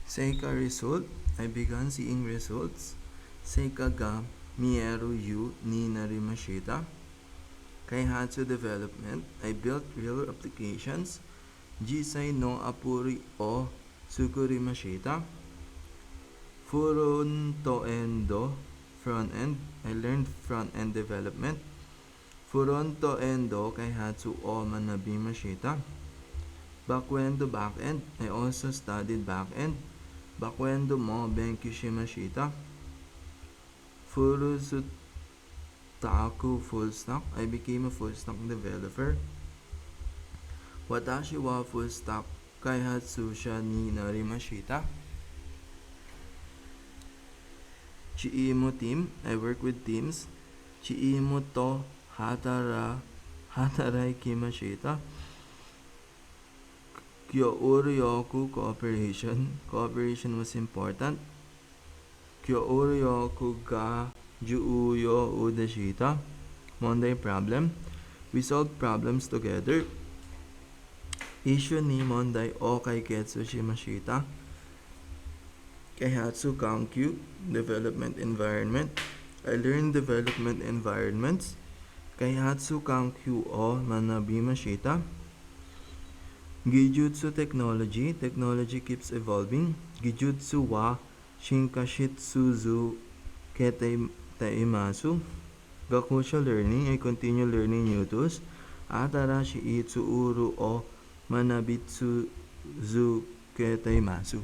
Seika result, I began seeing results. Seika ga mieru yu ni narimashita. Kaihatsu development, I built real applications. Jisai no apuri o sukurimashita. Furon endo, front end, I learned front end development. Furon endo kaihatsu o manabimashita. Bakwendo back end, I also studied back end. Bakwendo mo benkyushimashita. Furuzu Taku full stack, I became a full stack developer. Watashi wa full stack kaihatsu sha ni narimashita. Chiimo team, I work with teams. Chiimo to hatarai kimashita. Kyouryoku cooperation was important. Kyouryoku ga juuyo udashita. Monday problem, we solved problems together. Issue ni Monday o kaiketsu shimashita. Kaihatsu kankyu, development environment, I learned development environments. Kaihatsu kankyu o manabimashita. Gijutsu technology keeps evolving. Gijutsu wa shinkashitsuzu ketaimasu. Gakusha learning, I continue learning new tools. Atarashi itsu uru o manabitsuzu ketaimasu.